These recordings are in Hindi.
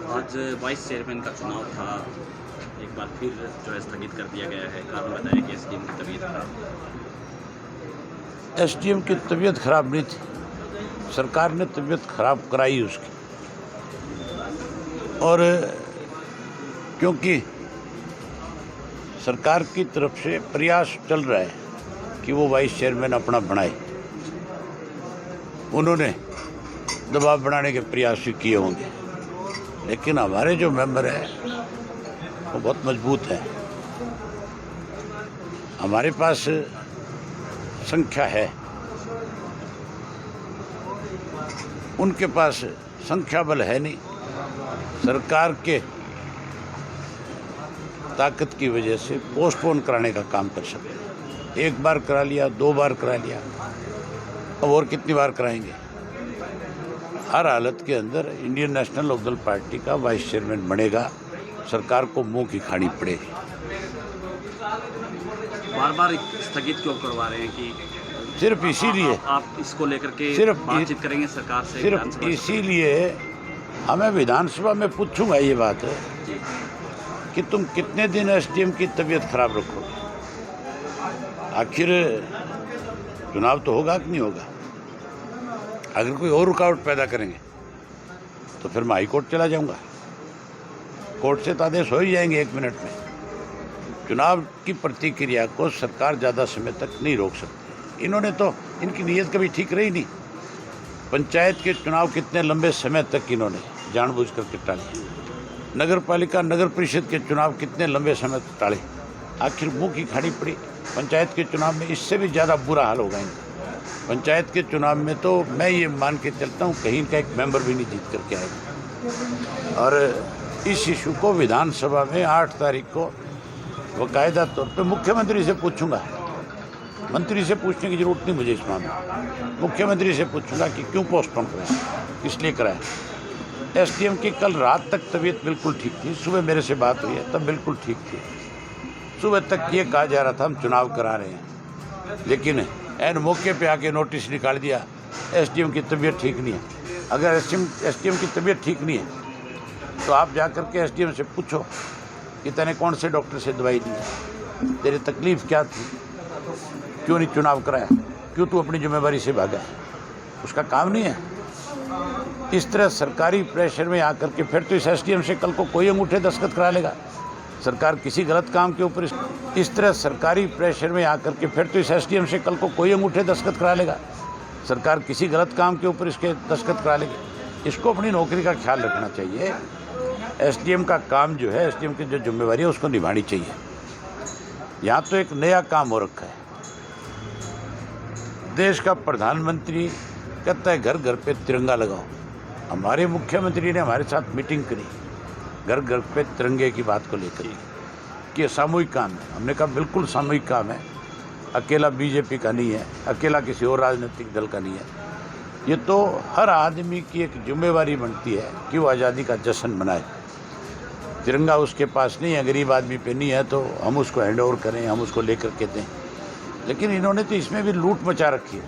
आज वाइस चेयरमैन का चुनाव था, एक बार फिर जो है स्थगित कर दिया गया है। कारण बताया कि एसडीएम की तबीयत खराब। एसडीएम की तबीयत खराब नहीं थी, सरकार ने तबीयत खराब कराई उसकी। और क्योंकि सरकार की तरफ से प्रयास चल रहा है कि वो वाइस चेयरमैन अपना बनाए, उन्होंने दबाव बनाने के प्रयास भी किए होंगे, लेकिन हमारे जो मेंबर हैं वो बहुत मजबूत हैं। हमारे पास संख्या है, उनके पास संख्या बल है नहीं। सरकार के ताकत की वजह से पोस्टपोन कराने का काम कर सकते हैं। एक बार करा लिया, 2 बार करा लिया, अब और कितनी बार कराएंगे। हर हालत के अंदर इंडियन नेशनल लोकदल पार्टी का वाइस चेयरमैन बनेगा, सरकार को मुंह की खानी पड़ेगी। बार बार स्थगित क्यों करवा रहे हैं कि सिर्फ इसीलिए आप इसको लेकर के सिर्फ बातचीत करेंगे सरकार से? सिर्फ इसीलिए हमें विधानसभा में पूछूंगा ये बात है कि तुम कितने दिन एसडीएम की तबीयत खराब रखोगे। आखिर चुनाव तो होगा कि नहीं होगा। अगर कोई और रुकावट पैदा करेंगे तो फिर मैं हाई कोर्ट चला जाऊंगा। कोर्ट से तो आदेश हो ही जाएंगे 1 मिनट में। चुनाव की प्रतिक्रिया को सरकार ज़्यादा समय तक नहीं रोक सकती। इन्होंने तो, इनकी नीयत कभी ठीक रही नहीं। पंचायत के चुनाव कितने लंबे समय तक इन्होंने जानबूझ कर टाले। नगर पालिका, नगर परिषद के चुनाव कितने लंबे समय तक टाले। आखिर मुंह की खानी पड़ी। पंचायत के चुनाव में इससे भी ज़्यादा बुरा हाल होगा इनका। पंचायत के चुनाव में तो मैं ये मान के चलता हूँ कहीं का एक मेंबर भी नहीं जीत करके आएगा। और इस इशू को विधानसभा में 8 तारीख को बाकायदा तौर पे मुख्यमंत्री से पूछूंगा। मंत्री से पूछने की जरूरत नहीं मुझे इस मामले। मुख्यमंत्री से पूछूंगा कि क्यों पोस्टपोन कराया, किस लिए कराया। एसडीएम की कल रात तक तबीयत बिल्कुल ठीक थी। सुबह मेरे से बात हुई है तब बिल्कुल ठीक थी। सुबह तक ये कहा जा रहा था हम चुनाव करा रहे हैं, लेकिन एन मौके पे आके नोटिस निकाल दिया एसडीएम की तबीयत ठीक नहीं है। अगर एसडीएम की तबीयत ठीक नहीं है तो आप जा कर के एसडीएम से पूछो कि तूने कौन से डॉक्टर से दवाई ली है, तेरी तकलीफ क्या थी, क्यों नहीं चुनाव कराया, क्यों तू अपनी जिम्मेवारी से भागा। उसका काम नहीं है। इस तरह सरकारी प्रेशर में आकर के फिर तो इस एसडीएम से कल को कोई अंगूठे दस्तखत करा लेगा। सरकार किसी गलत काम के ऊपर इस तरह सरकारी प्रेशर में आकर के फिर तो इस एसडीएम से कल को कोई अंगूठे दस्तखत करा लेगा। सरकार किसी गलत काम के ऊपर इसके दस्तखत करा लेगी। इसको अपनी नौकरी का ख्याल रखना चाहिए। एसडीएम का काम जो है, एसडीएम की जो जिम्मेवारी है उसको निभानी चाहिए। यहाँ तो एक नया काम हो रखा है। देश का प्रधानमंत्री कहता है घर घर पे तिरंगा लगाओ। हमारे मुख्यमंत्री ने हमारे साथ मीटिंग करी घर घर पे तिरंगे की बात को लेकर कि सामूहिक काम है। हमने कहा बिल्कुल सामूहिक काम है, अकेला बीजेपी का नहीं है, अकेला किसी और राजनीतिक दल का नहीं है। ये तो हर आदमी की एक जिम्मेवारी बनती है कि वो आज़ादी का जश्न मनाए। तिरंगा उसके पास नहीं है, गरीब आदमी पे नहीं है, तो हम उसको हैंड ओवर करें, हम उसको लेकर के दें। लेकिन इन्होंने तो इसमें भी लूट मचा रखी है।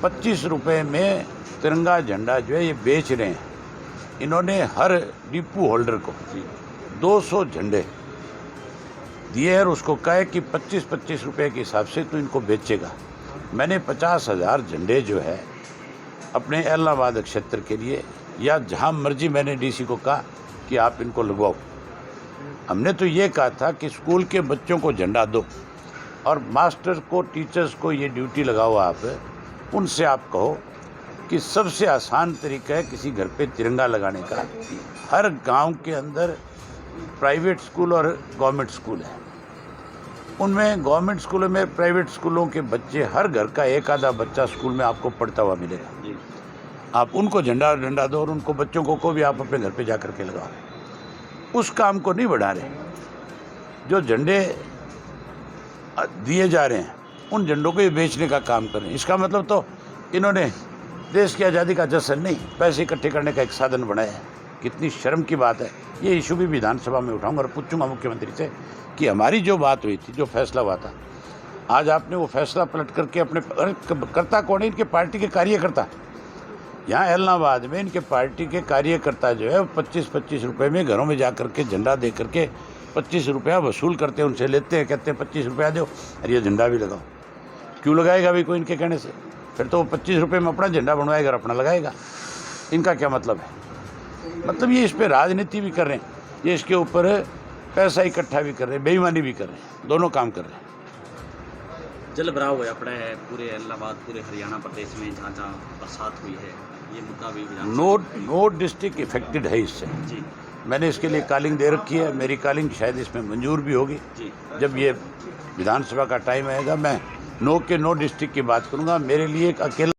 25 रुपये में तिरंगा झंडा जो है ये बेच रहे हैं। इन्होंने हर डिपो होल्डर को 200 झंडे दिए और उसको कहे कि 25-25 रुपये के हिसाब से तो इनको बेचेगा। मैंने 50,000 झंडे जो है अपने इलाहाबाद क्षेत्र के लिए या जहां मर्जी मैंने डीसी को कहा कि आप इनको लगवाओ। हमने तो ये कहा था कि स्कूल के बच्चों को झंडा दो और मास्टर को, टीचर्स को ये ड्यूटी लगाओ। आप उनसे आप कहो कि सबसे आसान तरीका है किसी घर पे तिरंगा लगाने का। हर गांव के अंदर प्राइवेट स्कूल और गवर्नमेंट स्कूल है। उनमें गवर्नमेंट स्कूलों में, प्राइवेट स्कूलों के बच्चे, हर घर का एक आधा बच्चा स्कूल में आपको पढ़ता हुआ मिलेगा। आप उनको झंडा दो और उनको बच्चों को भी आप अपने घर पे जा कर के लगाओ। उस काम को नहीं बढ़ा रहे। जो झंडे दिए जा रहे हैं उन झंडों को ये बेचने का काम करें। इसका मतलब तो इन्होंने देश की आज़ादी का जश्न नहीं, पैसे इकट्ठे करने का एक साधन बनाया है। कितनी शर्म की बात है। ये इशू भी विधानसभा में उठाऊंगा और पूछूंगा मुख्यमंत्री से कि हमारी जो बात हुई थी, जो फैसला हुआ था, आज आपने वो फैसला पलट करके अपने करता कौन है? इनके पार्टी के कार्यकर्ता यहाँ इलाहाबाद में इनके पार्टी के कार्यकर्ता जो है 25-25 रुपये में घरों में जा करके झंडा दे करके 25 रुपया वसूल करते हैं, उनसे लेते हैं, कहते हैं 25 रुपया दो और ये झंडा भी लगाओ। क्यों लगाएगा भाई कोई इनके कहने से? फिर तो वो 25 रुपये में अपना झंडा बनवाएगा और अपना लगाएगा। इनका क्या मतलब है? मतलब ये इस पर राजनीति भी कर रहे हैं, ये इसके ऊपर पैसा इकट्ठा भी कर रहे हैं, बेईमानी भी कर रहे हैं, दोनों काम कर रहे हैं। जल भराव होया पड़ा है पूरे इलाहाबाद, पूरे हरियाणा प्रदेश में जहाँ जहाँ बरसात हुई है, ये मुद्दा भी नो डिस्ट्रिक्ट इफेक्टेड है इससे। जी मैंने इसके लिए कॉलिंग दे रखी है, मेरी कॉलिंग शायद इसमें मंजूर भी होगी। जी जब ये विधानसभा का टाइम आएगा मैं नो डिस्ट्रिक्ट की बात करूँगा। मेरे लिए एक अकेला